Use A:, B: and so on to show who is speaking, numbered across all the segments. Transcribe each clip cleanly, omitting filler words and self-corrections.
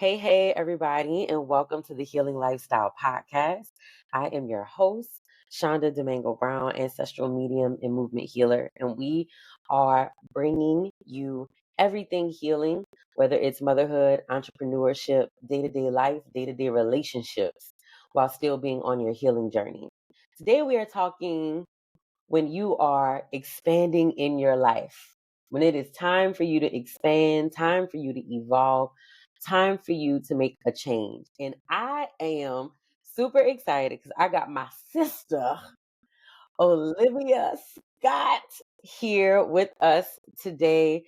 A: Hey, everybody, and welcome to the Healing Lifestyle Podcast. I am your host, Shonda Domingo Brown, ancestral medium and movement healer, and we are bringing you everything healing, whether it's motherhood, entrepreneurship, day to day life, day to day relationships, while still being on your healing journey. Today, we are talking when you are expanding in your life, when it is time for you to expand, time for you to evolve, time for you to make a change. And I am super excited because I got my sister, Olivia Scott, here with us today.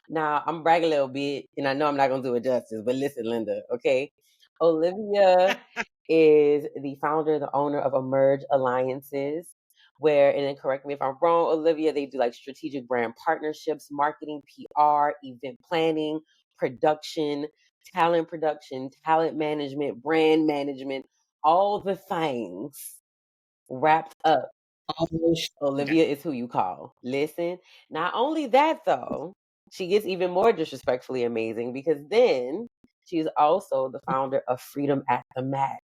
A: Now, I'm bragging a little bit, and I know I'm not going to do it justice, but listen, Linda, okay? Olivia is the founder, the owner of Omerge Alliances, where, and then correct me if I'm wrong, Olivia, they do like strategic brand partnerships, marketing, PR, event planning, production, talent management, brand management, all the things wrapped up.
B: Almost.
A: Olivia is who you call. Listen, not only that though, she gets even more disrespectfully amazing because then she's also the founder of Freedom at the Mat,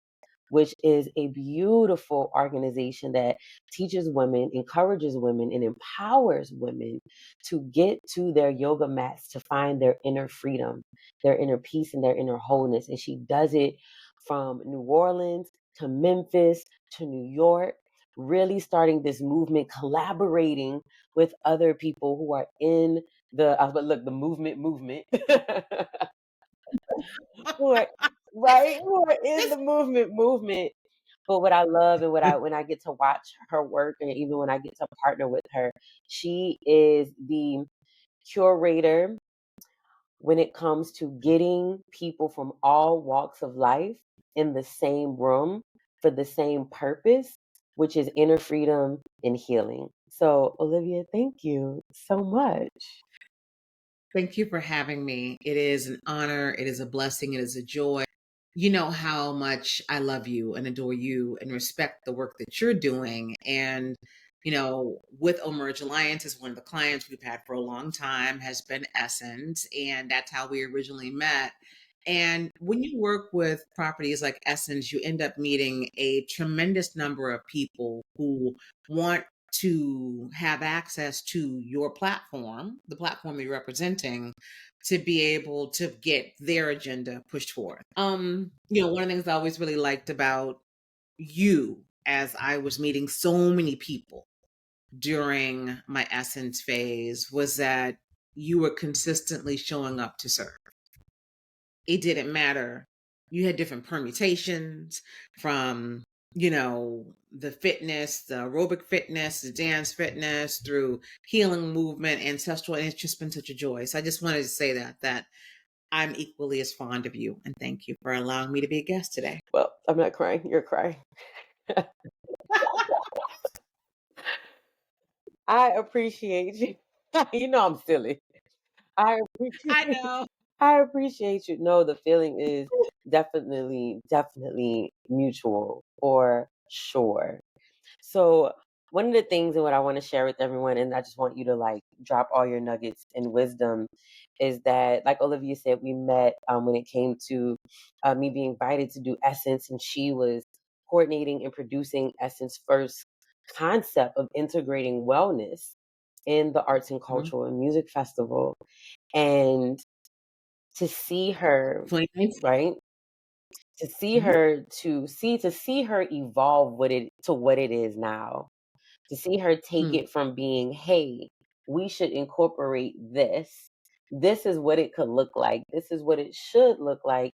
A: which is a beautiful organization that teaches women, encourages women, and empowers women to get to their yoga mats to find their inner freedom, their inner peace, and their inner wholeness. And she does it from New Orleans to Memphis to New York, really starting this movement, collaborating with other people who are in the movement, who are who are in the movement. But what I love and when I get to watch her work and even when I get to partner with her, she is the curator when it comes to getting people from all walks of life in the same room for the same purpose, which is inner freedom and healing. So, Olivia, thank you so much.
B: Thank you for having me. It is an honor. It is a blessing. It is a joy. You know how much I love you and adore you and respect the work that you're doing. And, with Omerge Alliances, one of the clients we've had for a long time has been Essence. And that's how we originally met. And when you work with properties like Essence, you end up meeting a tremendous number of people who want to have access to your platform, the platform you're representing, to be able to get their agenda pushed forth. One of the things I always really liked about you as I was meeting so many people during my Essence phase was that you were consistently showing up to serve. It didn't matter. You had different permutations from, the fitness, the aerobic fitness, the dance fitness, through healing movement, ancestral, and it's just been such a joy. So I just wanted to say that I'm equally as fond of you, and thank you for allowing me to be a guest today.
A: Well, I'm not crying. You're crying. I appreciate you. You know I'm silly. I appreciate
B: I know.
A: I appreciate you. No, the feeling is definitely mutual for sure. So one of the things and what I want to share with everyone, and I just want you to like drop all your nuggets and wisdom, is that like Olivia said, we met when it came to me being invited to do Essence, and she was coordinating and producing Essence first concept of integrating wellness in the arts and
B: Mhm.
A: cultural and music festival. And to see her,
B: 2019.
A: right? To see
B: Mhm.
A: her to see her evolve what it is now. To see her take
B: Mm.
A: it from being, hey, we should incorporate this. This is what it could look like. This is what it should look like,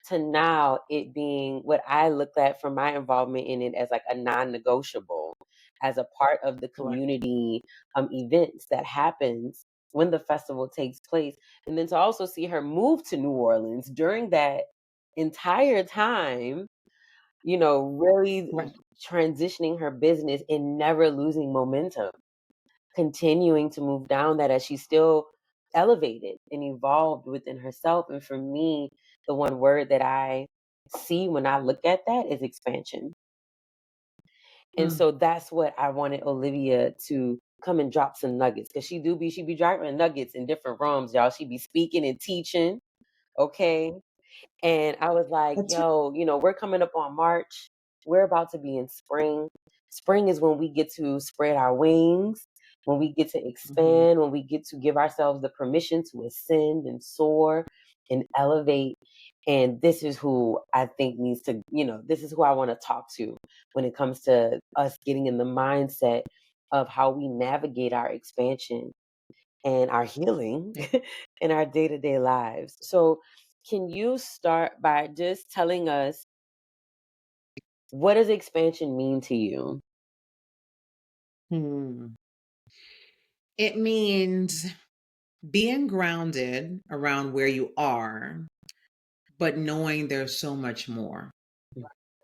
A: to now it being what I looked at from my involvement in it as like a non-negotiable, as a part of the
B: Right.
A: community events that happens when the festival takes place. And then to also see her move to New Orleans during that entire time, really
B: Right.
A: transitioning her business and never losing momentum, continuing to move down that as she's still elevated and evolved within herself. And for me, the one word that I see when I look at that is expansion. And
B: Mm.
A: so that's what I wanted Olivia to come and drop some nuggets, because she be dropping nuggets in different rooms, y'all. She be speaking and teaching, okay? And I was like,
B: That's
A: yo, we're coming up on March. We're about to be in spring. Spring is when we get to spread our wings, when we get to
B: right.
A: expand, when we get to give ourselves the permission to ascend and soar and elevate. And this is who I think needs to, this is who I want to talk to when it comes to us getting in the mindset of how we navigate our expansion and our healing in our day to day lives. So, can you start by just telling us, what does expansion mean to you?
B: Hmm. It means being grounded around where you are, but knowing there's so much more,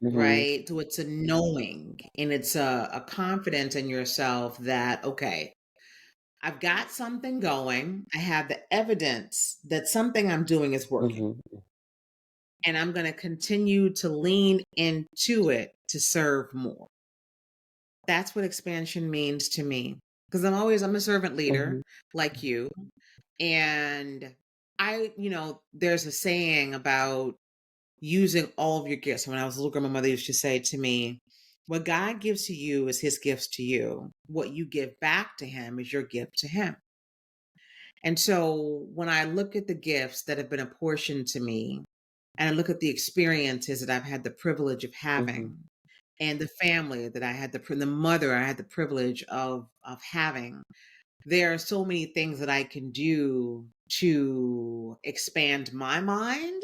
A: Mm-hmm,
B: right? So it's a knowing and it's a confidence in yourself that, okay, I've got something going. I have the evidence that something I'm doing is working.
A: mm-hmm,
B: And I'm going to continue to lean into it to serve more. That's what expansion means to me. Because I'm a servant leader
A: mm-hmm,
B: like you. And there's a saying about using all of your gifts. When I was a little girl, my mother used to say to me, what God gives to you is his gifts to you. What you give back to him is your gift to him. And so when I look at the gifts that have been apportioned to me, and I look at the experiences that I've had the privilege of
A: mm-hmm,
B: having, and the family that I had the mother I had the privilege of having, there are so many things that I can do to expand my mind.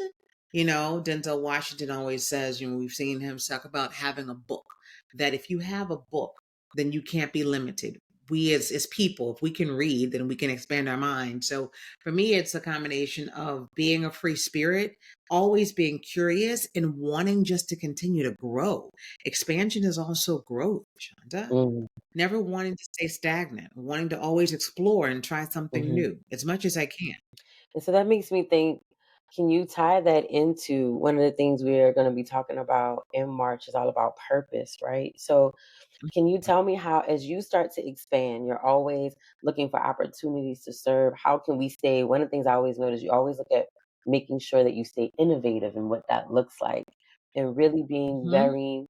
B: Denzel Washington always says, we've seen him talk about having a book, that if you have a book, then you can't be limited. We as people, if we can read, then we can expand our mind. So for me, it's a combination of being a free spirit, always being curious, and wanting just to continue to grow. Expansion is also growth, Shonda.
A: mm-hmm,
B: Never wanting to stay stagnant, wanting to always explore and try something
A: mm-hmm.
B: new as much as I can.
A: And so that makes me think, can you tie that into one of the things we are going to be talking about in March is all about purpose, right? So, can you tell me how, as you start to expand, you're always looking for opportunities to serve? How can we stay? One of the things I always notice, you always look at making sure that you stay innovative in what that looks like, and really being
B: Mhm.
A: very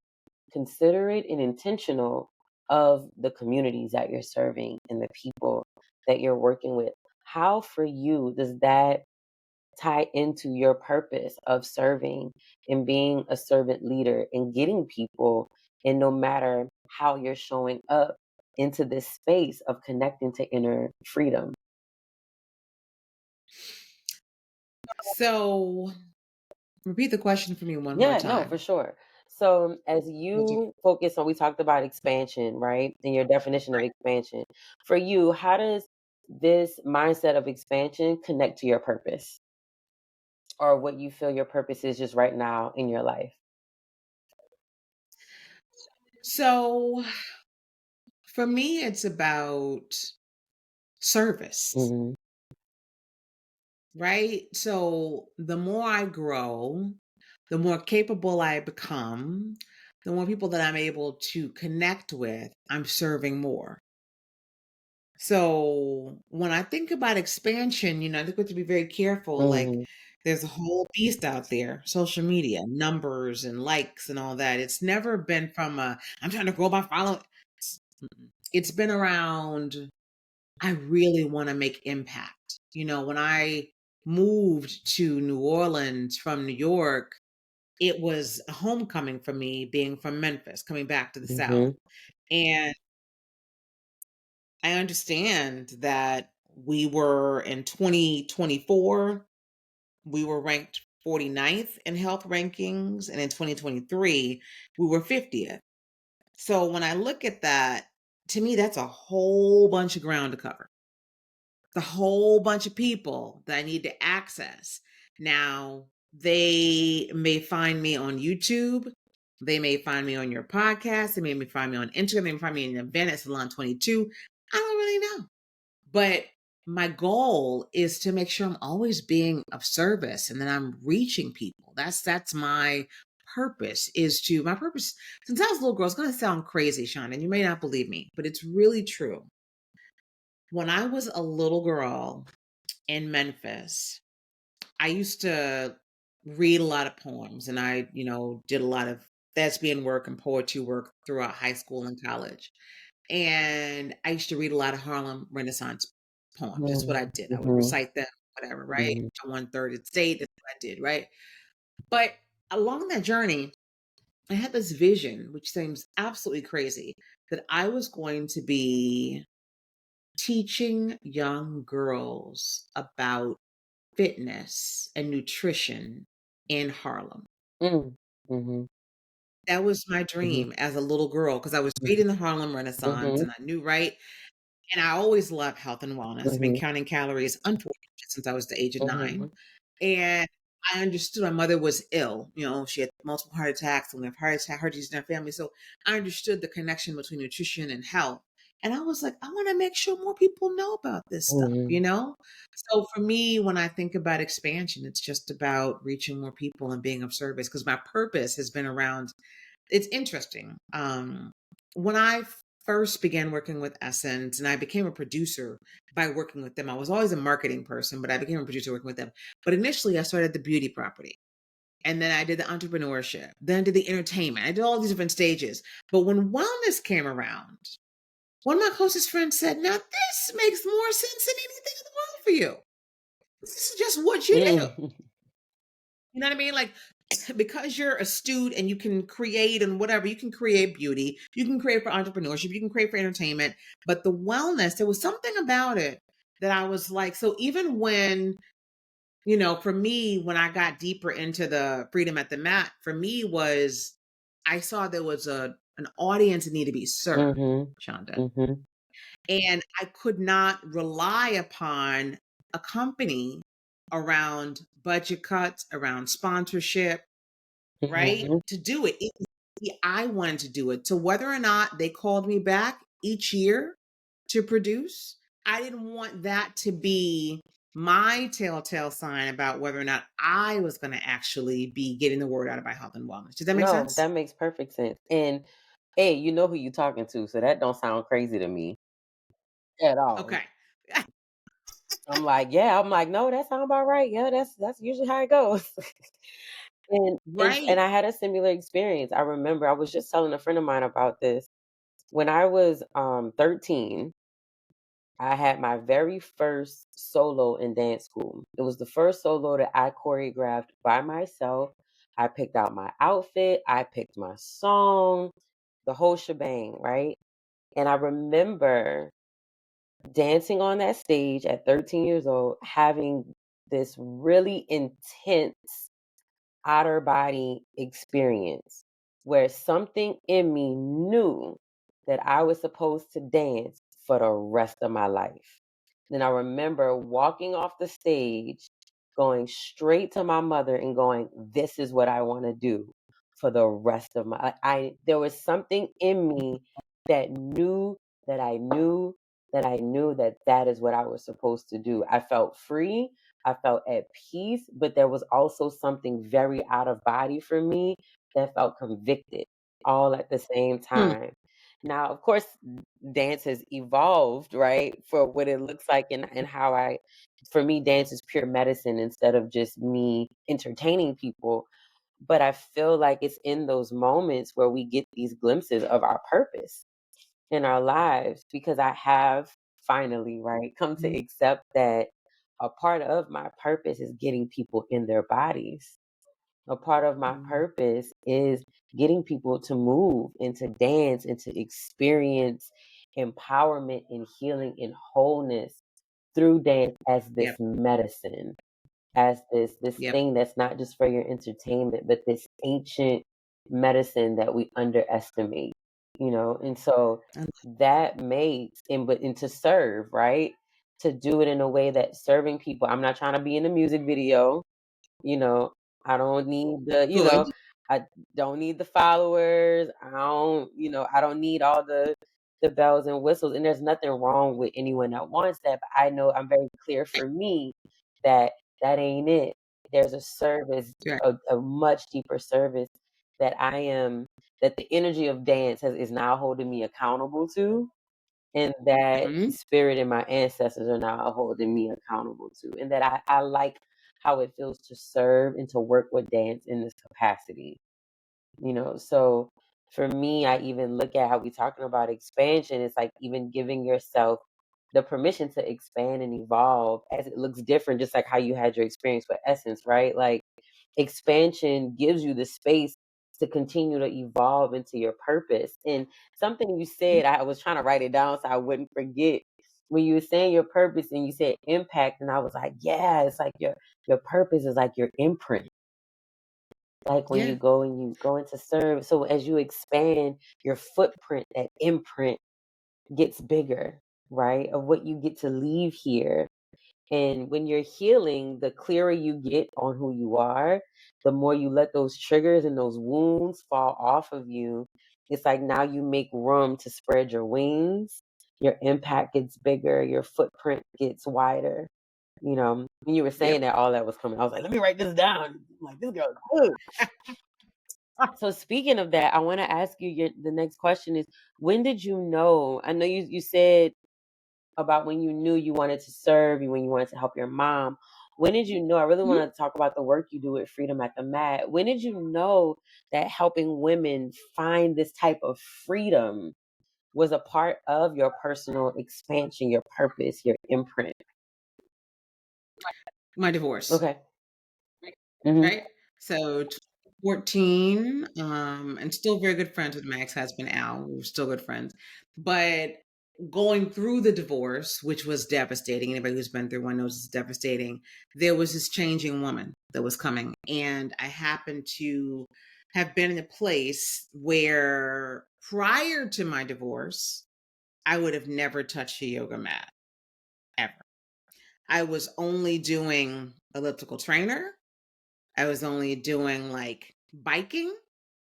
A: considerate and intentional of the communities that you're serving and the people that you're working with. How, for you, does that tie into your purpose of serving and being a servant leader and getting people, and no matter how you're showing up, into this space of connecting to inner freedom?
B: So repeat the question for me one more
A: Yeah, no, for
B: time.
A: sure. So, as
B: Would you-
A: you focus on, we talked about expansion, right? And your definition of
B: Right.
A: expansion. For you, how does this mindset of expansion connect to your purpose, or what you feel your purpose is just right now in your life?
B: So for me, it's about service,
A: Hmm.
B: right? So the more I grow, the more capable I become, the more people that I'm able to connect with, I'm serving more. So when I think about expansion, I think we have to be very careful. Like
A: Hmm.
B: there's a whole beast out there, social media, numbers and likes and all that. It's never been from I'm trying to grow my following. It's been around, I really want to make impact. When I moved to New Orleans from New York, it was a homecoming for me being from Memphis, coming back to the South.
A: Hmm.
B: And I understand that we were in 2024, we were ranked 49th in health rankings. And in 2023, we were 50th. So when I look at that, to me, that's a whole bunch of ground to cover, the whole bunch of people that I need to access. Now, they may find me on YouTube. They may find me on your podcast. They may find me on Instagram. They may find me in an event at Salon 22. I don't really know. But my goal is to make sure I'm always being of service and that I'm reaching people. That's my purpose, my purpose since I was a little girl. It's gonna sound crazy, Sean, and you may not believe me, but it's really true. When I was a little girl in Memphis, I used to read a lot of poems, and I, did a lot of thespian work and poetry work throughout high school and college. And I used to read a lot of Harlem Renaissance poems. That's what I
A: Mhm,
B: did. I would
A: mhm,
B: recite them, whatever, right?
A: mhm,
B: I won third at state. That's what I did, right? But along that journey, I had this vision, which seems absolutely crazy, that I was going to be teaching young girls about fitness and nutrition in Harlem.
A: mm, mhm,
B: That was my
A: mhm,
B: dream as a little girl because I was
A: mhm,
B: reading the Harlem Renaissance and
A: mhm,
B: I knew, right? And I always loved health and wellness. I've been
A: mhm,
B: counting calories, unfortunately, since I was the age of 9.
A: mhm,
B: And I understood my mother was ill. She had multiple heart attacks and we have heart disease in our family. So I understood the connection between nutrition and health. And I was like, I want to make sure more people know about this stuff,
A: mhm.
B: So for me, when I think about expansion, it's just about reaching more people and being of service because my purpose has been around it's interesting. When I first began working with Essence and I became a producer by working with them, I was always a marketing person, but I became a producer working with them. But initially, I started the beauty property. And then I did the entrepreneurship. Then I did the entertainment. I did all these different stages. But when wellness came around, one of my closest friends said, Now this makes more sense than anything in the world for you. This is just what you do.
A: Mm.
B: You know what I mean? Like, because you're astute and you can create and whatever, you can create beauty, you can create for entrepreneurship, you can create for entertainment. But the wellness, there was something about it that I was like, so even when, for me, when I got deeper into the freedom at the mat, for me was I saw there was an audience that needed to be served,
A: Mhm,
B: Shonda.
A: mhm,
B: And I could not rely upon a company around budget cuts, around sponsorship, right?
A: mhm.
B: To do it. I wanted to do it. So whether or not they called me back each year to produce, I didn't want that to be my telltale sign about whether or not I was going to actually be getting the word out about health and wellness. Does that make
A: No,
B: sense?
A: that makes perfect sense. And hey, you know who you talking to, so that don't sound crazy to me at all.
B: Okay.
A: I'm like, no, that sound about right. Yeah, that's usually how it goes. And
B: Right.
A: I had a similar experience. I remember I was just telling a friend of mine about this. When I was 13, I had my very first solo in dance school. It was the first solo that I choreographed by myself. I picked out my outfit, I picked my song, the whole shebang, right? And I remember dancing on that stage at 13 years old, having this really intense outer body experience where something in me knew that I was supposed to dance for the rest of my life. Then I remember walking off the stage, going straight to my mother and going, "This is what I want to do for the rest of my." I there was something in me that knew that I knew that I knew that that is what I was supposed to do. I felt free. I felt at peace, but there was also something very out of body for me that felt convicted all at the same
B: Hmm.
A: time. Now, of course, dance has evolved, right? For what it looks like and how for me, dance is pure medicine instead of just me entertaining people. But I feel like it's in those moments where we get these glimpses of our purpose in our lives because I have finally, right, come to accept that a part of my purpose is getting people in their bodies. A part of my
B: Mhm.
A: purpose is getting people to move and to dance and to experience empowerment and healing and wholeness through dance as this
B: Yep.
A: medicine, as this
B: Yep.
A: thing that's not just for your entertainment, but this ancient medicine that we underestimate, And so
B: I
A: that makes and to serve, right? To do it in a way that serving people. I'm not trying to be in a music video, you know, I don't need
B: Good.
A: I don't need the followers. I don't need all the bells and whistles. And there's nothing wrong with anyone that wants that. But I know I'm very clear for me that that ain't it. There's a service,
B: Right.
A: a much deeper service that that the energy of dance is now holding me accountable to, and that
B: Mhm.
A: spirit and my ancestors are now holding me accountable to, and that I like how it feels to serve and to work with dance in this capacity. So for me, I even look at how we talking about expansion. It's like even giving yourself the permission to expand and evolve as it looks different, just like how you had your experience with Essence, right? Like expansion gives you the space to continue to evolve into your purpose. And something you said, I was trying to write it down so I wouldn't forget. When you were saying your purpose and you said impact, and I was like, yeah, it's like your purpose is like your imprint, like when
B: Yeah.
A: you go into serve. So as you expand your footprint, that imprint gets bigger, right? Of what you get to leave here. And when you're healing, the clearer you get on who you are, the more you let those triggers and those wounds fall off of you. It's like now you make room to spread your wings. Your impact gets bigger, your footprint gets wider. When you were saying
B: Yep.
A: that, all that was coming. I was like, let me write this down. I'm like, this girl's good. So speaking of that, I want to ask you the next question is, when did you know? I know you said about when you knew you wanted to serve, when you wanted to help your mom. When did you know? I really
B: Mhm.
A: want to talk about the work you do with Freedom at the Mat. When did you know that helping women find this type of freedom was a part of your personal expansion, your purpose, your imprint?
B: My divorce.
A: Okay. Mm-hmm.
B: Right? So 14, and still very good friends with my ex-husband Al. We were still good friends. But going through the divorce, which was devastating, anybody who's been through one knows it's devastating, there was this changing woman that was coming. And I happened to have been in a place where prior to my divorce, I would have never touched a yoga mat ever. I was only doing elliptical trainer. I was only doing like biking.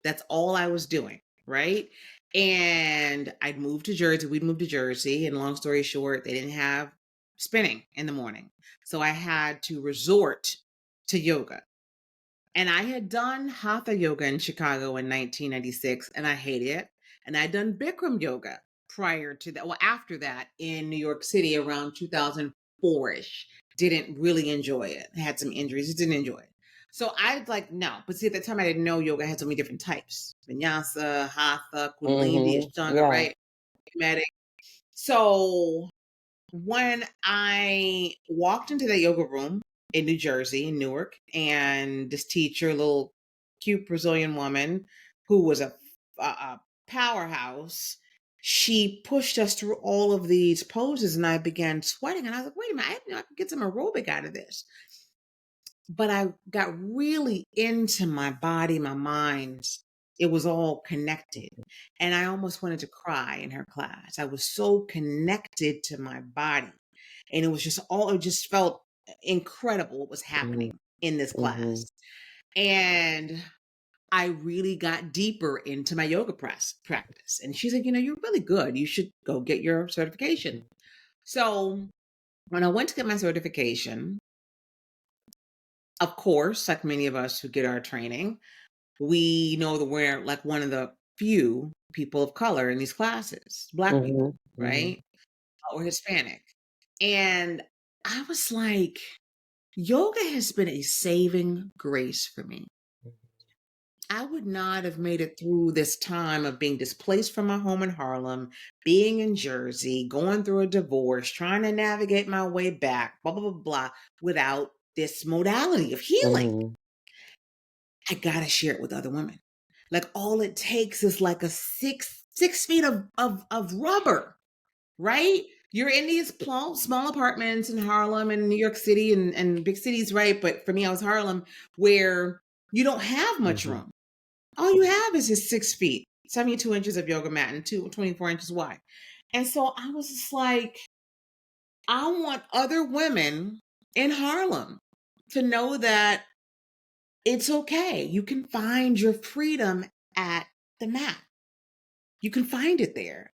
B: That's all I was doing, right? And I'd moved to Jersey. We'd moved to Jersey. And long story short, they didn't have spinning in the morning. So I had to resort to yoga. And I had done Hatha yoga in Chicago in 1996, and I hated it. And I'd done Bikram yoga prior to that, well, after that in New York City around 2004 ish. Didn't really enjoy it. Had some injuries, just didn't enjoy it. So I was like, no. But see, at the time, I didn't know yoga had so many different types: Vinyasa, Hatha, Kundalini,
A: Mm-hmm.
B: Ashtanga,
A: Yeah.
B: right? Medic. So when I walked into the yoga room in New Jersey, in Newark, and this teacher, little cute Brazilian woman who was a powerhouse, she pushed us through all of these poses, and I began sweating. And I was like, wait a minute, I can get some aerobic out of this. But I got really into my body, my mind. It was all connected. And I almost wanted to cry in her class. I was so connected to my body. And it just felt incredible what was
A: Mm-hmm.
B: happening in this
A: Mm-hmm.
B: class. And I really got deeper into my yoga practice. And she's like, you're really good. You should go get your certification. So when I went to get my certification, of course, like many of us who get our training, we know that we're like one of the few people of color in these classes, Black
A: Mm-hmm.
B: people,
A: Mm-hmm.
B: right? Or Hispanic. And I was like, yoga has been a saving grace for me. I would not have made it through this time of being displaced from my home in Harlem, being in Jersey, going through a divorce, trying to navigate my way back, blah, blah, blah, blah, without this modality of healing.
A: Mm-hmm.
B: I gotta share it with other women. Like all it takes is like a 6 feet of rubber, right? You're in these small apartments in Harlem and New York City and big cities, right? But for me, I was Harlem, where you don't have much
A: Mm-hmm.
B: room. All you have is just 6 feet, 72 inches of yoga mat and 24 inches wide. And so I was just like, I want other women in Harlem to know that it's okay. You can find your freedom at the mat. You can find it there,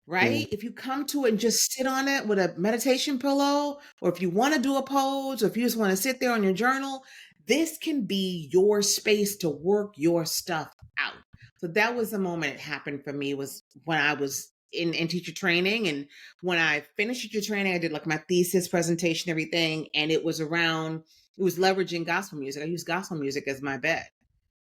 B: right? If you come to it and just sit on it with a meditation pillow, or if you want to do a pose, or if you just want to sit there on your journal, this can be your space to work your stuff out. So that was the moment it happened for me, was when I was in teacher training. And when I finished teacher training, I did like my thesis presentation, everything. And it was around it was leveraging gospel music. I used gospel music as my bed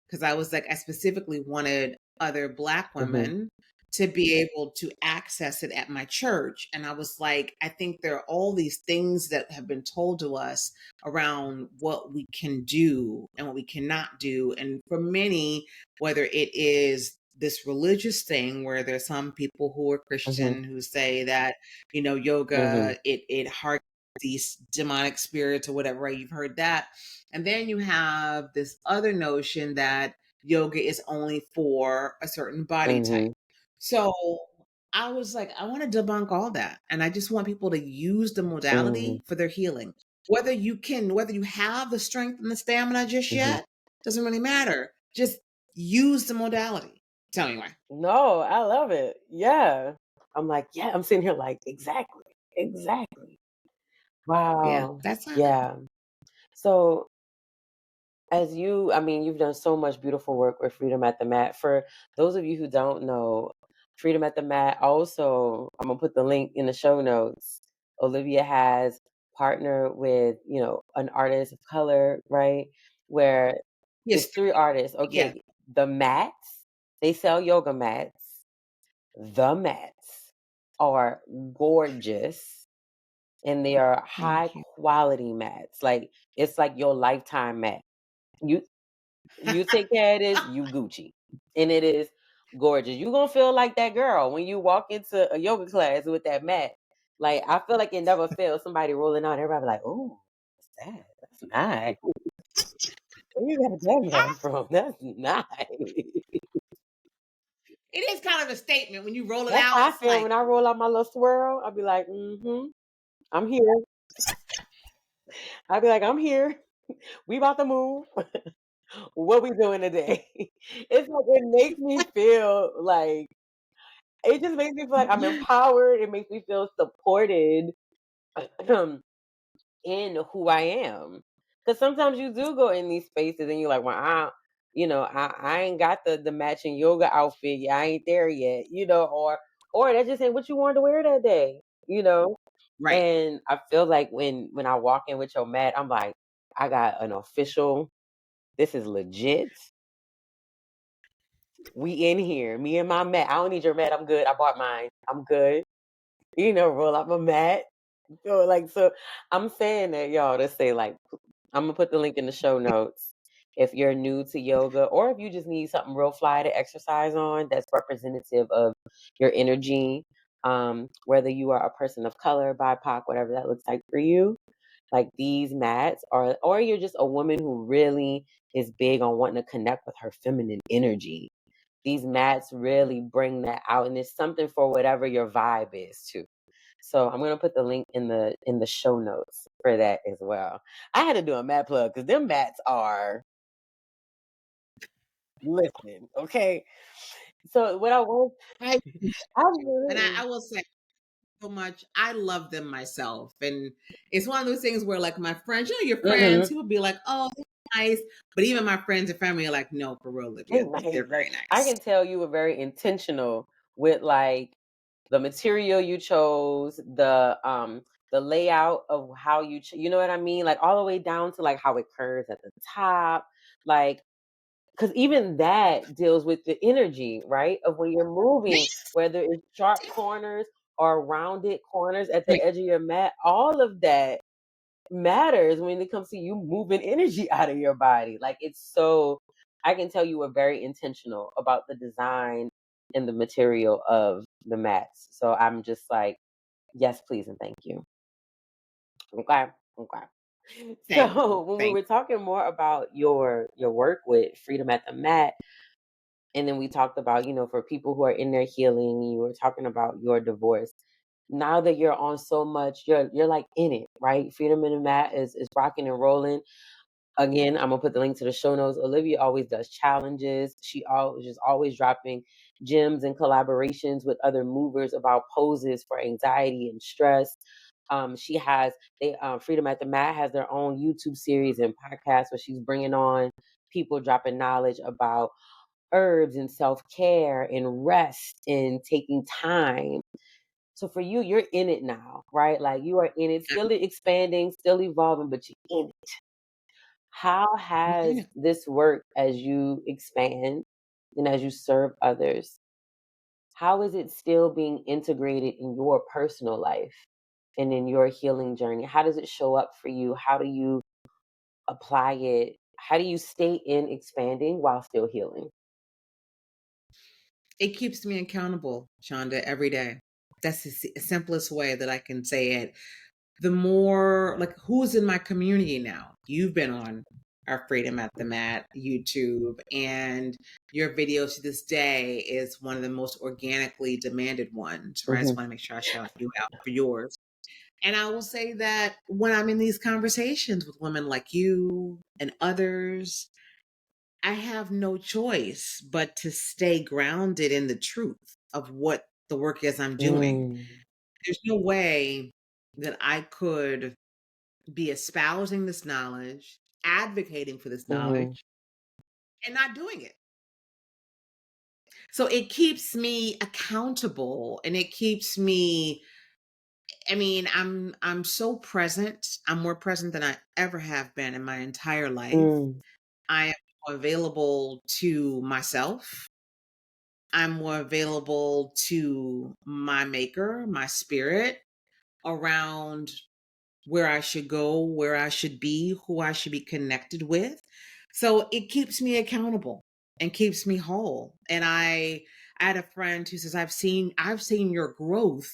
B: because I was like, I specifically wanted other Black
A: Mm-hmm.
B: women to be able to access it at my church. And I was like, I think there are all these things that have been told to us around what we can do and what we cannot do. And for many, whether it is this religious thing where there's some people who are
A: Mm-hmm.
B: Christian who say that,
A: Mm-hmm.
B: yoga, it hardens these demonic spirits or whatever, right? You've heard that. And then you have this other notion that yoga is only for a certain body type.
A: Mm-hmm.
B: So I was like, I want to debunk all that. And I just want people to use the
A: Mm-hmm.
B: modality for their healing. Whether you have the strength and the stamina just
A: Mm-hmm.
B: yet, doesn't really matter. Just use the modality. Tell me why.
A: No, I love it. Yeah. I'm like, yeah, I'm sitting here like, exactly. Exactly.
B: Yeah,
A: Wow.
B: that's it.
A: Yeah. So I mean, you've done so much beautiful work with Freedom at the Mat. For those of you who don't know, Freedom at the Mat also, I'm gonna put the link in the show notes. Olivia has partnered with, an artist of color, right? Where
B: Yes,
A: it's three artists.
B: yeah.
A: Okay, the mats, they sell yoga mats. The mats are gorgeous and they are high
B: Thank you.
A: quality mats. Like it's like your lifetime mat. You you take care of this, you Gucci. And it is gorgeous. You're gonna feel like that girl when you walk into a yoga class with that mat. Like I feel like it never fails. Somebody rolling on, everybody be like, oh, what's that? That's nice. Where you got that mat from? That's nice.
B: It is kind of a statement when you roll it
A: That's
B: out.
A: how I
B: It's
A: feel when
B: like,
A: I roll out my little swirl. I'll be like, I'm here. I'll be like, I'm here. We about to move. What we doing today? It's like it makes me feel like it just makes me feel like I'm empowered. It makes me feel supported in who I am. Because sometimes you do go in these spaces and you're like, well, I ain't got the matching yoga outfit. Yeah, I ain't there yet, or that just ain't what you wanted to wear that day, you know.
B: right.
A: And I feel like when I walk in with your mat, I'm like, I got an official. This is legit. We in here. Me and my mat. I don't need your mat. I'm good. I bought mine. I'm good. Roll out my mat. So I'm saying that y'all to say like I'm gonna put the link in the show notes. If you're new to yoga or if you just need something real fly to exercise on that's representative of your energy, whether you are a person of color, BIPOC, whatever that looks like for you, like these mats are, or you're just a woman who really is big on wanting to connect with her feminine energy. These mats really bring that out, and it's something for whatever your vibe is too. So I'm gonna put the link in the show notes for that as well. I had to do a mat plug because them mats are listen, okay. So what I want,
B: I, and
A: absolutely.
B: I will say, so much. I love them myself. And it's one of those things where like my friends, your friends,
A: Mm-hmm.
B: people be like, oh, they're nice. But even my friends and family are like, no, for real,
A: They
B: Olivia,
A: nice.
B: they're very
A: I
B: nice.
A: can tell you were very intentional with like the material you chose, the layout of how you know what I mean? Like all the way down to like how it curves at the top. Like because even that deals with the energy, right? Of when you're moving, whether it's sharp corners or rounded corners at the
B: Right.
A: edge of your mat, all of that matters when it comes to you moving energy out of your body. Like I can tell you were very intentional about the design and the material of the mats. So I'm just like, yes, please and thank you. Okay. Okay.
B: Thank you.
A: So when we
B: Thank
A: were talking more about your work with Freedom at the Mat, and then we talked about, for people who are in their healing, you were talking about your divorce. Now that you're on so much, you're like in it, right? Freedom in the Mat is rocking and rolling. Again, I'm gonna put the link to the show notes. Olivia always does challenges. She always dropping gems and collaborations with other movers about poses for anxiety and stress. She has Freedom at the Mat has their own YouTube series and podcast where she's bringing on people dropping knowledge about herbs and self-care and rest and taking time. So for you, you're in it now, right? Like you are in it,
B: you.
A: still expanding, still evolving, but you're in it. How has
B: Yeah.
A: this worked as you expand and as you serve others? How is it still being integrated in your personal life and in your healing journey? How does it show up for you? How do you apply it? How do you stay in expanding while still healing?
B: It keeps me accountable, Shonda, every day. That's the simplest way that I can say it. The more, like, who's in my community now? You've been on our Freedom at the Mat YouTube, and your videos to this day is one of the most organically demanded ones, right? I just
A: Mhm.
B: want to make sure I shout you out for yours. And I will say that when I'm in these conversations with women like you and others, I have no choice but to stay grounded in the truth of what the work is I'm doing.
A: Mm.
B: There's no way that I could be espousing this knowledge, advocating for this
A: Mhm.
B: knowledge, and not doing it. So it keeps me accountable, and it keeps me, I mean, I'm so present. I'm more present than I ever have been in my entire life.
A: Mm.
B: I am available to myself. I'm more available to my maker, my spirit, around where I should go, where I should be, who I should be connected with. So it keeps me accountable and keeps me whole. And I had a friend who says, I've seen your growth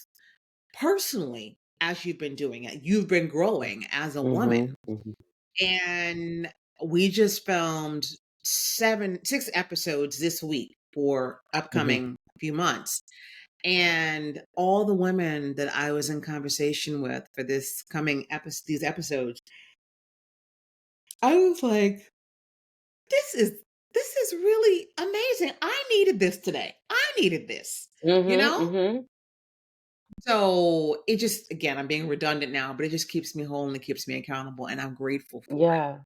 B: personally as you've been doing it. You've been growing as a woman.
A: Mhm. Mhm.
B: And we just filmed 6 episodes this week for
A: Mhm.
B: upcoming few months. And all the women that I was in conversation with for this coming these episodes, I was like, this is this is really amazing. I needed this today. I needed this, you
A: Mhm.
B: know?
A: Mhm.
B: So it just, again, I'm being redundant now, but it just keeps me whole and it keeps me accountable, and I'm grateful for it.
A: Yeah.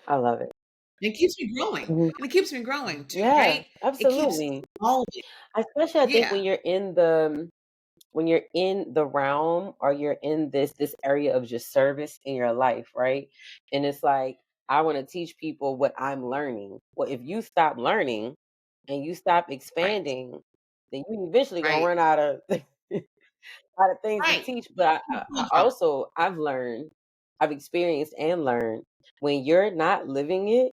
A: I love it.
B: And it keeps me growing.
A: Mhm.
B: And it keeps me growing too,
A: Yeah,
B: right? It keeps
A: absolutely.
B: always,
A: Especially I think
B: yeah,
A: when you're in the realm or you're in this area of just service in your life, right? And it's like I want to teach people what I'm learning. Well, if you stop learning and you stop
B: right,
A: expanding, then you eventually gonna
B: right,
A: run out of out of things to
B: right.
A: teach. But I've learned, I've experienced and learned when you're not living it,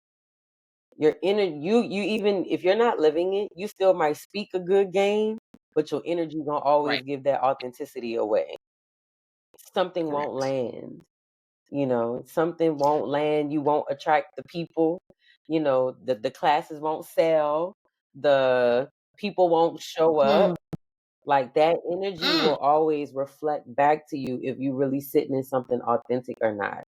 A: your inner you even if you're not living it, you still might speak a good game, but your energy gonna
B: Right,
A: always give that authenticity away. Something won't
B: correct.
A: land, something won't land. You won't attract the people, the classes won't sell, the people won't show
B: Mm,
A: up. Like that energy
B: mm.
A: will always reflect back to you if you really sitting in something authentic or not.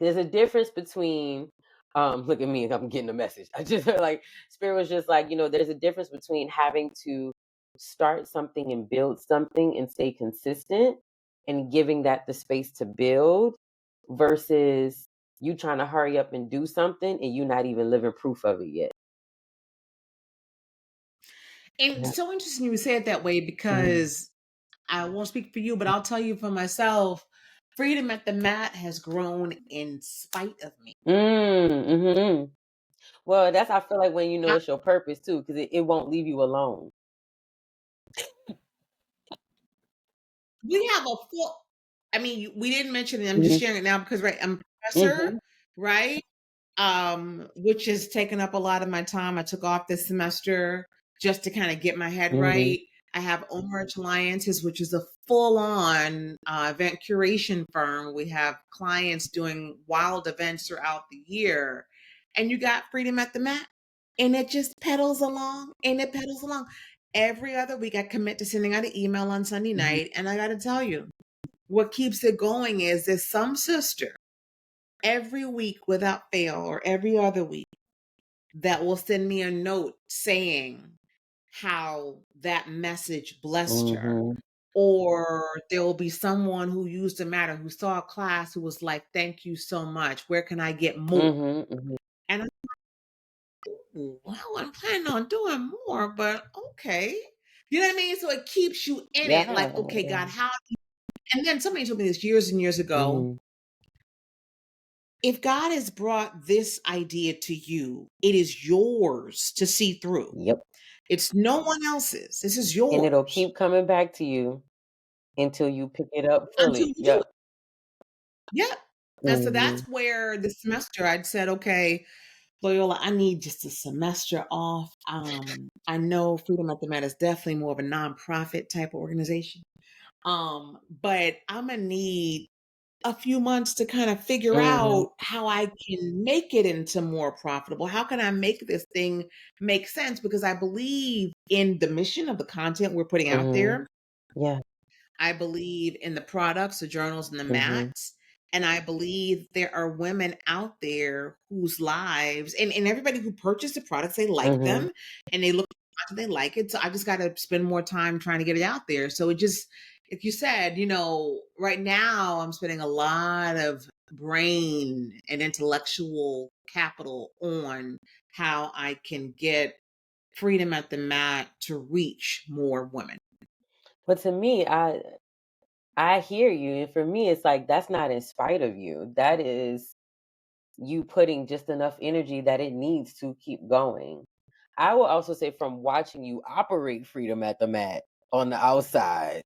A: There's a difference between look at me, I'm getting a message. I just like spirit was just like, there's a difference between having to start something and build something and stay consistent and giving that the space to build versus you trying to hurry up and do something and you not even living proof of it yet.
B: And
A: Yeah.
B: so interesting you say it that way,
A: Mm.
B: because I won't speak for you, but I'll tell you for myself, Freedom at the Mat has grown in spite of me.
A: Mhm. Well, that's I feel like when you know
B: I,
A: it's your purpose too, because it won't leave you alone.
B: we have a full, I mean, we didn't mention it. I'm just
A: Mhm.
B: sharing it now because, right, I'm a professor,
A: Mhm.
B: right? Which has taken up a lot of my time. I took off this semester just to kind of get my head
A: Mhm.
B: right. I have Omerge Alliances, which is a full-on event curation firm. We have clients doing wild events throughout the year, and you got Freedom at the Mat, and it just pedals along, and it pedals along. Every other week, I commit to sending out an email on Sunday
A: Mhm.
B: night, and I got to tell you, what keeps it going is there's some sister every week without fail, or every other week, that will send me a note saying how that message blessed her.
A: Mhm.
B: Or there will be someone who used a matter, who saw a class, who was like, thank you so much. Where can I get more?
A: Mhm. Mhm.
B: And I'm, well, I'm planning on doing more, but okay. You know what I mean? So it keeps you in it.
A: Yeah.
B: Like, okay, God, how? And then somebody told me this years and years ago.
A: Mhm.
B: if God has brought this idea to you, it is yours to see through.
A: Yep.
B: It's no one else's. This is
A: And it'll
B: yours
A: keep coming back to you until you pick it up
B: until
A: fully.
B: you do
A: Yep.
B: it. Yeah. And so that's
A: Mhm.
B: where this semester I'd said, okay, Loyola, I need just a semester off. I know Freedom at the Mat is definitely more of a nonprofit type of organization. But I'm gonna need a few months to kind of figure
A: Mhm.
B: out how I can make it into more profitable. How can I make this thing make sense? Because I believe in the mission of the content we're putting out
A: Mhm.
B: there.
A: Yeah.
B: I believe in the products, the journals, and the
A: Mhm.
B: mats. And I believe there are women out there whose lives and everybody who purchased the products, they like
A: Mhm.
B: them and they look at the content, they like it. So I just got to spend more time trying to get it out there. So it just, like you said, right now I'm spending a lot of brain and intellectual capital on how I can get Freedom at the Mat to reach more women.
A: But to me, I hear you, and for me, it's like that's not in spite of you. That is you putting just enough energy that it needs to keep going. I will also say from watching you operate Freedom at the Mat on the outside,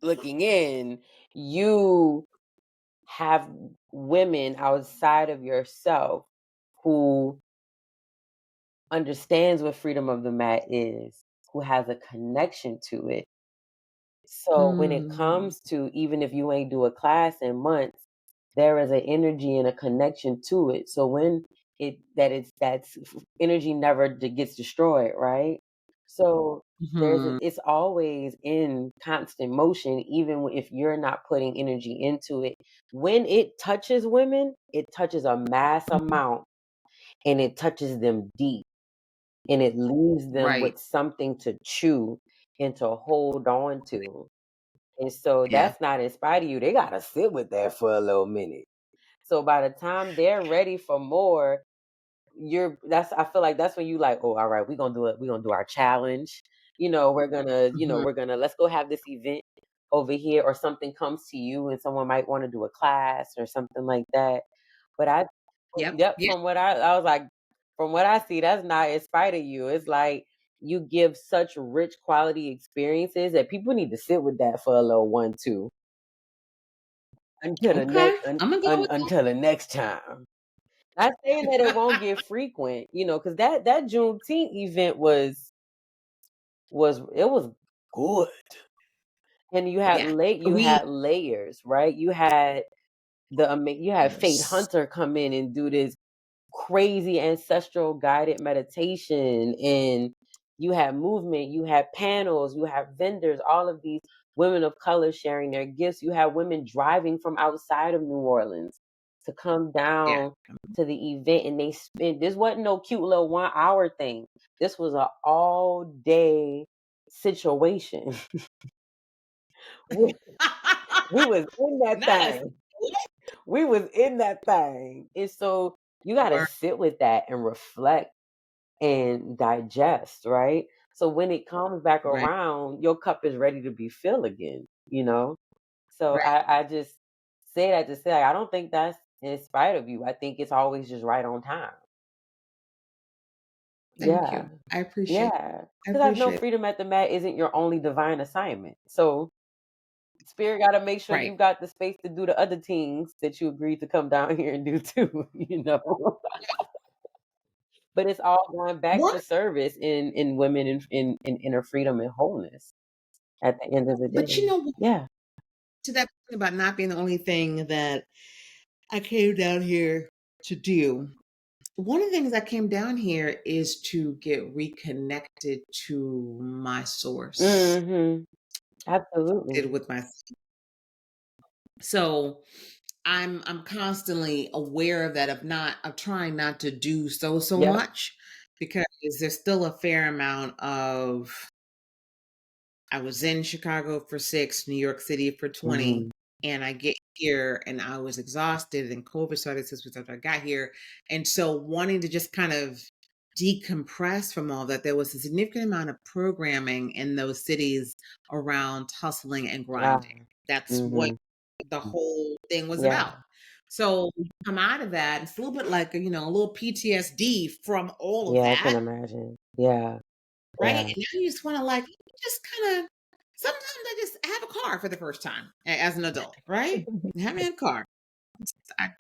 A: looking in, you have women outside of yourself who understands what freedom of the mat is, who has a connection to it. So when it
B: Mm.
A: comes to even if you ain't do a class in months, there is an energy and a connection to it. So when that's energy never gets destroyed, right? So
B: Mhm.
A: it's always in constant motion, even if you're not putting energy into it. When it touches women, it touches a mass amount and it touches them deep and it leaves them
B: Right.
A: with something to chew and to hold on to. And so
B: Yeah.
A: that's not in spite of you. They gotta sit with that for a little minute. So by the time they're ready for more, I feel like that's when you like, oh, all right, we're gonna do it, we're gonna do our challenge.
B: Mhm.
A: We're gonna let's go have this event over here, or something comes to you and someone might want to do a class or something like that. But
B: Yep.
A: yep,
B: Yep.
A: I was like, from what I see, that's not in spite of you. It's like you give such rich quality experiences that people need to sit with that for a little one too until the
B: Okay.
A: next un,
B: Imma go
A: un,
B: with that.
A: until the next time. Not saying that it won't get frequent, because that Juneteenth event was it was good, and
B: Yeah.
A: you
B: We
A: had layers, right? You had Fate
B: Yes.
A: Hunter come in and do this crazy ancestral guided meditation, and you have movement, you have panels, you have vendors, all of these women of color sharing their gifts. You have women driving from outside of New Orleans to come
B: Yeah.
A: down to the event, and they spent this wasn't no cute little 1 hour thing. This was a all day situation. we, we was in that
B: Not a
A: thing. We was in that thing. And so you gotta
B: word.
A: sit with that and reflect and digest, right? So when it comes back
B: Right.
A: around, your cup is ready to be filled again. So
B: Right.
A: I just say that to say, like, I don't think that's in spite of you. I think it's always just right on time.
B: Thank
A: Yeah.
B: you. I appreciate
A: Yeah.
B: I
A: Because I know
B: appreciate it.
A: freedom at the mat isn't your only divine assignment. So spirit got to make sure
B: Right.
A: you got the space to do the other things that you agreed to come down here and do too. But it's all going back
B: What
A: to service in women in inner freedom and wholeness at the end of the
B: but
A: day.
B: what,
A: Yeah.
B: to that point about not being the only thing that I came down here to do. One of the things I came down here is to get reconnected to my source.
A: Mhm.
B: Did
A: Absolutely.
B: with my So I'm constantly aware of that, of trying not to do so
A: Yep.
B: much, because there's still a fair amount of I was in Chicago for 6, New York City for 20,
A: Mhm.
B: and I get here and I was exhausted and COVID started 6 weeks after I got here. And so wanting to just kind of decompress from all that, there was a significant amount of programming in those cities around hustling and
A: Ah.
B: grinding. That's what
A: Mhm.
B: the whole thing was
A: Yeah.
B: about. So you come out of that, it's a little bit like, a little PTSD from all of
A: Yeah, I can
B: that,
A: imagine. Yeah,
B: right?
A: yeah.
B: And now you just want to like just kind of sometimes I just have a car for the first time as an adult, right? Having a car.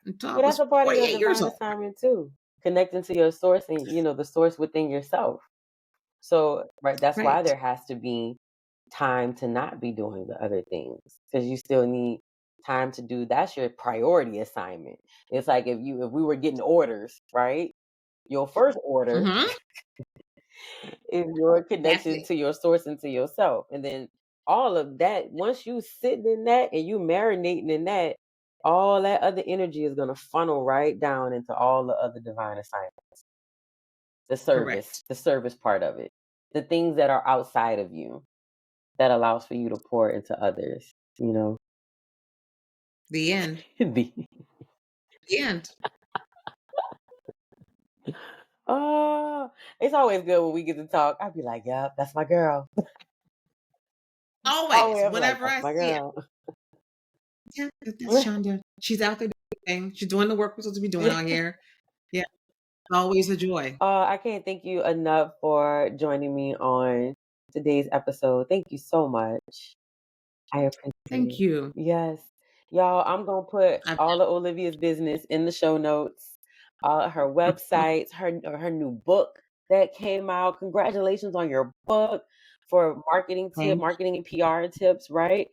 B: Until I
A: But that's
B: was
A: a part of your
B: 48 years
A: divine
B: old.
A: assignment too. Connecting to your source and the source within yourself. So, right, that's why
B: Right.
A: there has to be time to not be doing the other things because you still need time to do that's your priority assignment. It's like if we were getting orders, right? Your first order
B: Mm-hmm.
A: is your
B: That's
A: connection
B: it.
A: to your source and to yourself. And then all of that, once you sitting in that and you marinating in that, all that other energy is gonna funnel right down into all the other divine assignments.
B: Correct.
A: The service part of it. The things that are outside of you that allows for you to pour into others, you know?
B: The end.
A: The
B: The end.
A: Oh, it's always good when we get to talk. I'd be like, "Yep, that's my girl."
B: Always.
A: Always, I'm like,
B: Whenever
A: "That's
B: I
A: my
B: see it.
A: girl."
B: Yeah, that's Shonda. She's out there doing her thing. She's doing the work we're supposed to be doing on here. Yeah. Always a joy.
A: I can't thank you enough for joining me on today's episode. Thank you so much. I appreciate
B: Thank
A: it.
B: you.
A: Yes. Y'all, I'm going to put
B: I've
A: all of Olivia's business in the show notes, her websites, her new book that came out. Congratulations on your book for
B: thank
A: marketing and PR tips, right?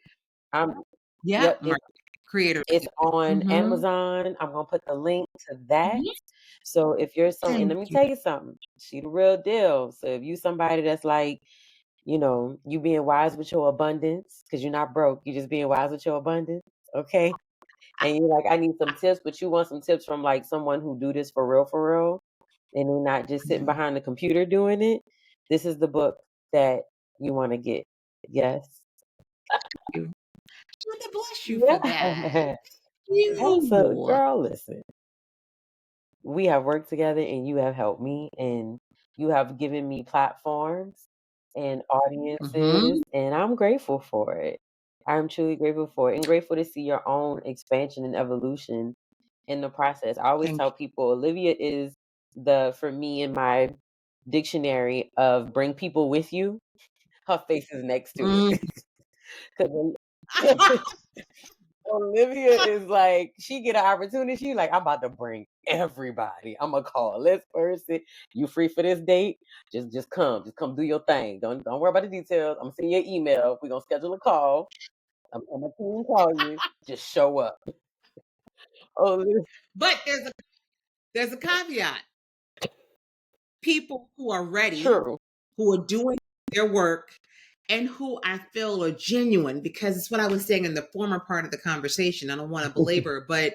A: Um,
B: Yep.
A: yep,
B: Creator.
A: it's on
B: Mm-hmm.
A: Amazon. I'm gonna put the link to that.
B: Hmm.
A: So if you're and
B: Thank
A: let me
B: you.
A: tell you something, she the real deal. So if you somebody that's like, you being wise with your abundance, because you're not broke, you just being wise with your abundance, okay? And you're like, I need some tips, but you want some tips from like someone who do this for real, and they're not just sitting
B: Mhm.
A: behind the computer doing it. This is the book that you want to get. Yes.
B: You. God bless you for that.
A: Yeah. Absolutely.
B: You.
A: Girl, listen. We have worked together and you have helped me and you have given me platforms and audiences
B: Mm-hmm.
A: and I'm grateful for it. I'm truly grateful for it and grateful to see your own expansion and evolution in the process. I always
B: Thank
A: tell people Olivia is for me in my dictionary of bring people with you. Her face is next to
B: you.
A: it. 'Cause Olivia is like, she get an opportunity. She like, I'm about to bring everybody. I'm gonna call this person. You free for this date? Just come do your thing. Don't worry about the details. I'm gonna send you an email. We're gonna schedule a call. I'm gonna call you. Just show up. Olivia,
B: But there's a caveat. People who are ready,
A: true.
B: who are doing their work, and who I feel are genuine, because it's what I was saying in the former part of the conversation. I don't want to belabor, but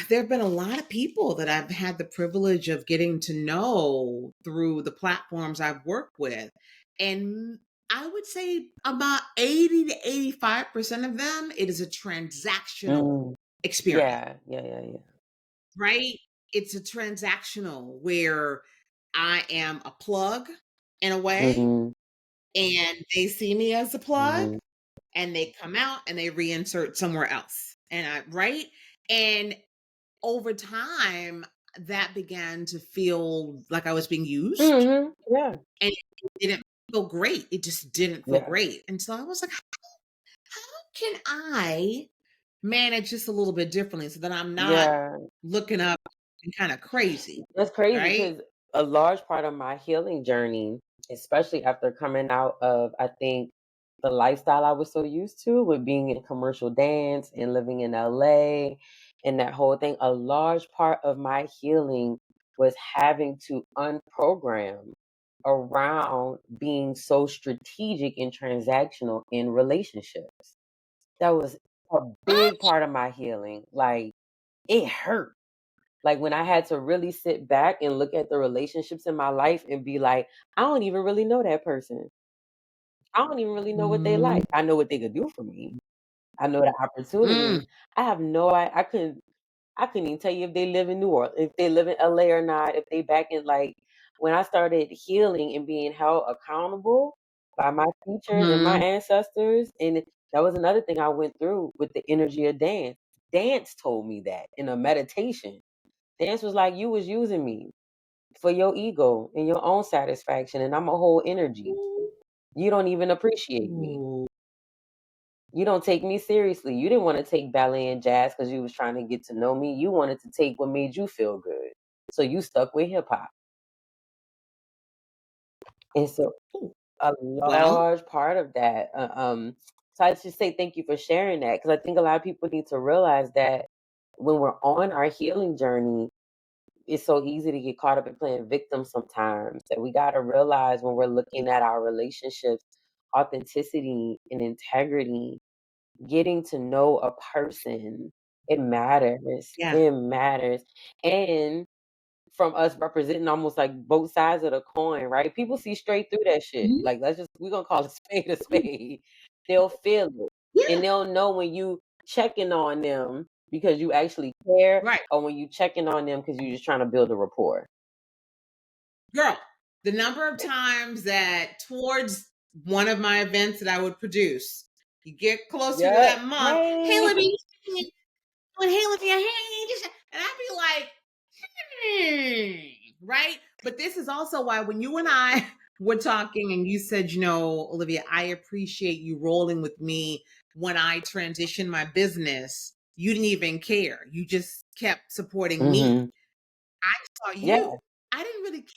B: there have been a lot of people that I've had the privilege of getting to know through the platforms I've worked with. And I would say about 80 to 85% of them, it is a transactional
A: Mm,
B: experience,
A: yeah.
B: right? It's a transactional where I am a plug in a way,
A: Mm-hmm,
B: and they see me as a plug
A: mm-hmm,
B: and they come out and they reinsert somewhere else. Right? And over time, that began to feel like I was being used,
A: mm-hmm. Yeah,
B: and it didn't feel great. It just didn't feel
A: yeah,
B: great. And so I was like, how can I manage this a little bit differently so that I'm not
A: yeah.
B: looking up and kind of crazy,
A: That's crazy
B: right?
A: because a large part of my healing journey, especially after coming out of, I think, the lifestyle I was so used to with being in commercial dance and living in LA and that whole thing, a large part of my healing was having to unprogram around being so strategic and transactional in relationships. That was a big part of my healing. Like, it hurt like when I had to really sit back and look at the relationships in my life and be like, I don't even really know that person. I don't even really know what they
B: Mm,
A: like. I know what they could do for me. I know the
B: mm,
A: opportunity. I have no I couldn't even tell you if they live in New Orleans, if they live in LA or not, if they back in like when I started healing and being held accountable by my teachers and my
B: mm,
A: ancestors. And that was another thing I went through with the energy of dance. Dance told me that in a meditation. Dance was like, you was using me for your ego and your own satisfaction, and I'm a whole energy. You don't even appreciate me.
B: Ooh.
A: You don't take me seriously. You didn't want to take ballet and jazz because you was trying to get to know me. You wanted to take what made you feel good. So you stuck with hip hop. And so a
B: Well,
A: large part of that, so I just say thank you for sharing that, because I think a lot of people need to realize that when we're on our healing journey, it's so easy to get caught up in playing victim sometimes, that we got to realize when we're looking at our relationships, authenticity and integrity, getting to know a person, it matters.
B: yeah.
A: It matters. And from us representing almost like both sides of the coin, right? People see straight through that shit.
B: Mhm.
A: Like, we're gonna call a spade a spade. They'll feel it. And
B: Yeah.
A: they'll know when you checking on them because you actually care,
B: Right.
A: or when you checking on them because you're just trying to build a rapport.
B: Girl, the number of times that towards one of my events that I would produce, you get closer to
A: Yeah.
B: that month, hey,
A: Hey.
B: Libby, hey, Olivia, hey, and I'd be like, right? But this is also why when you and I were talking and you said, Olivia, I appreciate you rolling with me when I transitioned my business. You didn't even care. You just kept supporting me.
A: Mm-hmm.
B: I saw
A: Yeah.
B: you. I didn't really care.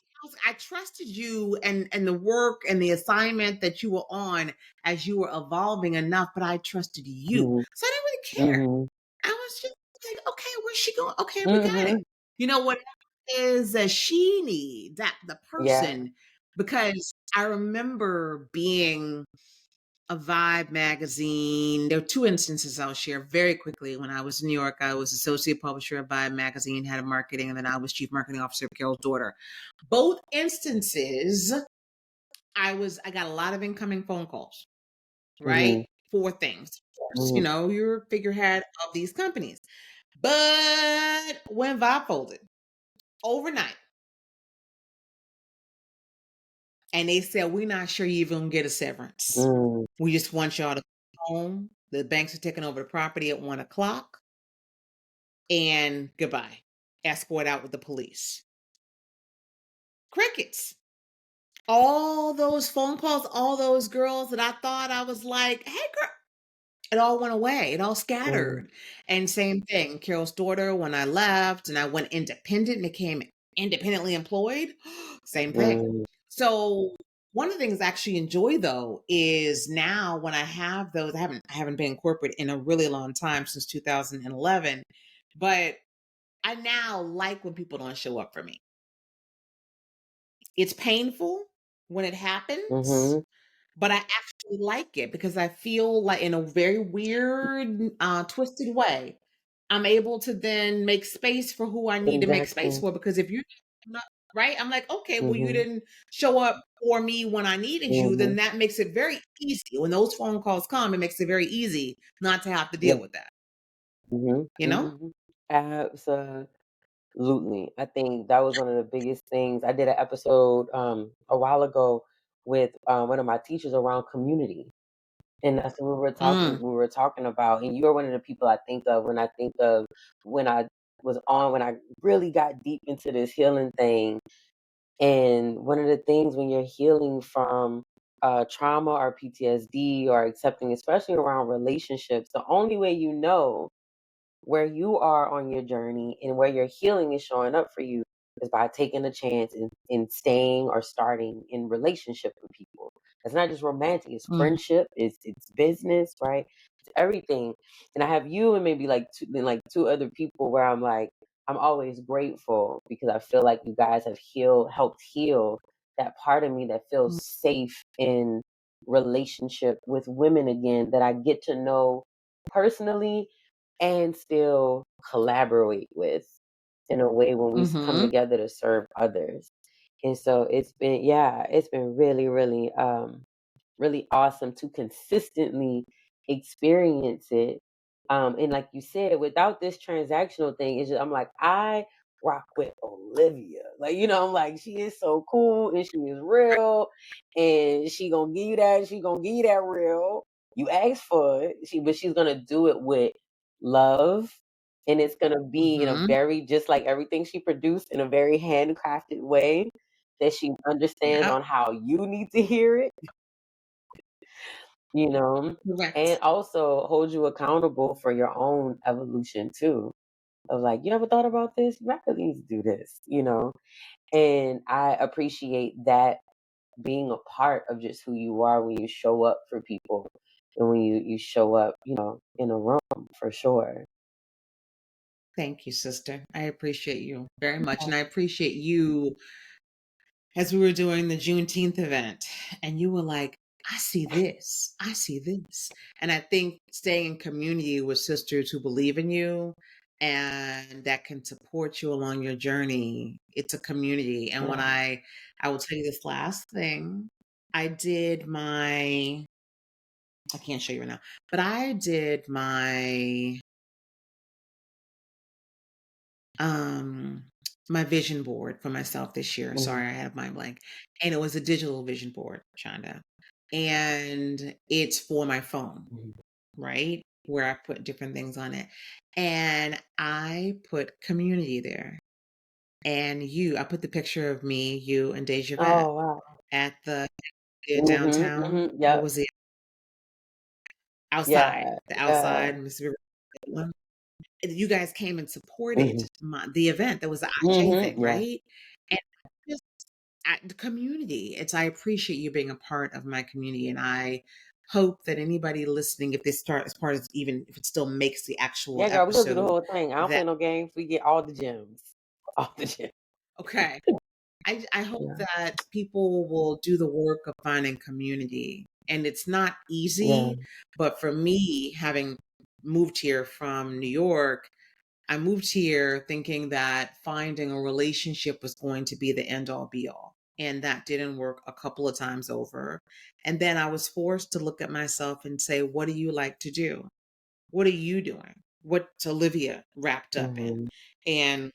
B: I trusted you and the work and the assignment that you were on as you were evolving enough, but I trusted you.
A: Mm-hmm.
B: So I didn't really care.
A: Mm-hmm.
B: I was just like, okay, where's she going? Okay, we got it.
A: Mm-hmm.
B: Whatever it is that she needs, that the
A: Yeah.
B: person, because I remember being a Vibe magazine. There are two instances I'll share very quickly. When I was in New York, I was associate publisher of Vibe magazine, head of marketing, and then I was chief marketing officer of Carol's Daughter. Both instances, I got a lot of incoming phone calls, right?
A: Mm-hmm.
B: For things. Of course,
A: Mm-hmm.
B: you're a figurehead of these companies. But when Vibe folded overnight, and they said, we're not sure you're even gonna get a severance.
A: Mm-hmm.
B: We just want y'all to go home. The banks are taking over the property at 1:00. And goodbye. Escort out with the police. Crickets. All those phone calls, all those girls that I thought I was like, hey, girl, it all went away. It all
A: Mm-hmm.
B: scattered. And same thing, Carol's Daughter, when I left and I went independent and became independently employed, same thing.
A: Mm-hmm.
B: So one of the things I actually enjoy though is now when I have those, I haven't been in corporate in a really long time, since 2011, but I now like when people don't show up for me. It's painful when it happens,
A: Mm-hmm.
B: but I actually like it because I feel like in a very weird, twisted way, I'm able to then make space for who I need to make space
A: Exactly.
B: for. Because if you're not right, I'm like, okay, well, you
A: Mm-hmm.
B: didn't show up for me when I needed you,
A: Mm-hmm.
B: then that makes it very easy. When those phone calls come, it makes it very easy not to have to
A: Yeah.
B: deal with that,
A: Mm-hmm.
B: you know?
A: Mm-hmm. Absolutely. I think that was one of the biggest things. I did an episode a while ago with one of my teachers around community. And that's what
B: Mm,
A: we were talking about. And you're one of the people I think of when I think of when I when I really got deep into this healing thing. And one of the things when you're healing from trauma or PTSD or accepting, especially around relationships, the only way you know where you are on your journey and where your healing is showing up for you is by taking a chance and staying or starting in relationship with people. It's not just romantic, it's
B: mm,
A: friendship, it's business, right? It's everything. And I have you and maybe like two other people where I'm like, I'm always grateful because I feel like you guys have helped heal that part of me that feels
B: mm,
A: safe in relationship with women again, that I get to know personally and still collaborate with in a way when we come
B: mhm,
A: together to serve others. And so it's been really, really, really awesome to consistently experience it. And like you said, without this transactional thing, it's just, I'm like, I rock with Olivia. Like, I'm like, she is so cool and she is real and she gonna give you that real. You asked for it. But she's gonna do it with love And it's gonna be in a
B: Mm-hmm.
A: very just like everything she produced in a very handcrafted way that she understands
B: Yep.
A: on how you need to hear it, you know, and
B: Correct.
A: also hold you accountable for your own evolution too. Of like, you ever thought about this? You actually need to do this, you know? And I appreciate that being a part of just who you are when you show up for people and when you show up, in a room for sure.
B: Thank you, sister. I appreciate you very much. And I appreciate you as we were doing the Juneteenth event, and you were like, I see this, I see this. And I think staying in community with sisters who believe in you and that can support you along your journey, it's a community. And when
A: Yeah.
B: I will tell you this last thing, I did my, I can't show you right now, but I did um my vision board for myself this year.
A: Mhm.
B: Sorry, I had mind blank. And it was a digital vision board, Shonda. And it's for my phone,
A: Mhm.
B: right? Where I put different things on it. And I put community there. And I put the picture of me, you, and Deja Vet
A: Oh, wow.
B: at the
A: Mhm,
B: downtown.
A: mhm,
B: What
A: yep.
B: was it? Outside.
A: Yeah,
B: The
A: yeah.
B: outside, Mississippi. You guys came and supported
A: Mhm.
B: the event. That was the IJ
A: Mhm,
B: thing,
A: yeah.
B: right? And just at the community. I appreciate you being a part of my community, and I hope that anybody listening, if they start as part of, even if it still makes the actual
A: Yeah, girl, we gonna do the
B: episode,
A: whole thing. I don't
B: that
A: play no games. We get all the gems. All the gems.
B: okay. I hope
A: Yeah.
B: that people will do the work of finding community. And it's not
A: Yeah.
B: easy, but for me, having moved here from New York, I moved here thinking that finding a relationship was going to be the end all be all. And that didn't work a couple of times over. And then I was forced to look at myself and say, what do you like to do? What are you doing? What's Olivia wrapped up in?
A: Mhm.
B: And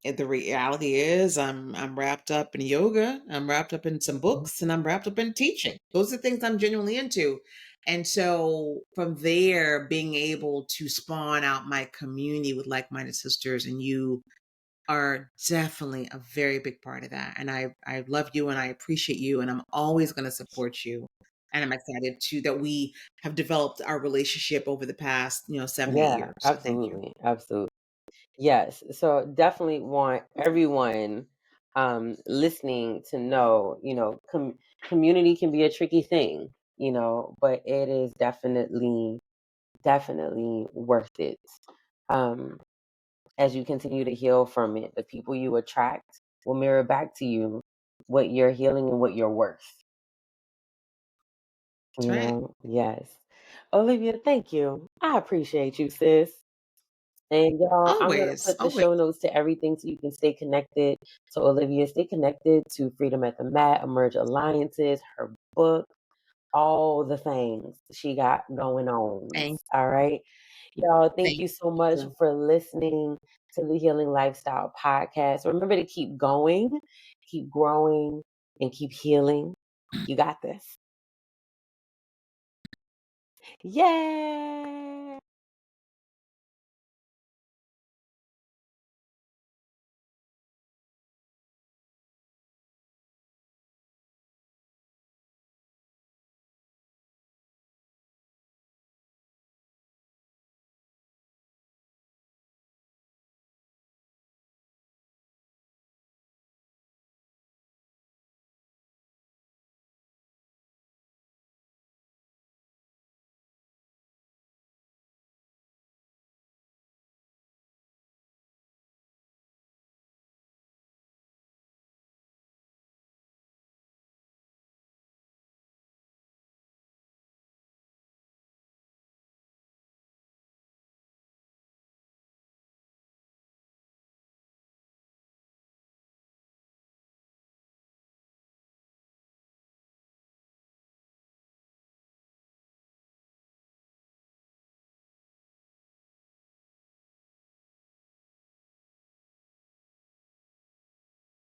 B: the reality is I'm wrapped up in yoga, I'm wrapped up in some books, and I'm wrapped up in teaching. Those are things I'm genuinely into. And so from there, being able to spawn out my community with like-minded sisters, and you are definitely a very big part of that. And I love you and I appreciate you, and I'm always going to support you. And I'm excited too that we have developed our relationship over the past, 7, 8
A: Yeah,
B: years. So thank you.
A: absolutely. Absolutely. Yes. So definitely want everyone listening to know, community can be a tricky thing, but it is definitely worth it. Um, as you continue to heal from it, the people you attract will mirror back to you what you're healing and what you're worth.
B: That's right.
A: Yes. Olivia, thank you. I appreciate you, sis. And y'all, I'm gonna
B: Always,
A: put the
B: always.
A: show notes to everything so you can stay connected to Olivia, stay connected to Freedom at the Mat, Emerge Alliances, her book, all the things she got going on.
B: Thank,
A: All right. Y'all, thank
B: thank
A: you so much
B: you.
A: for listening to the Healing Lifestyle Podcast. Remember to keep going, keep growing, and keep healing. You got this. Yay!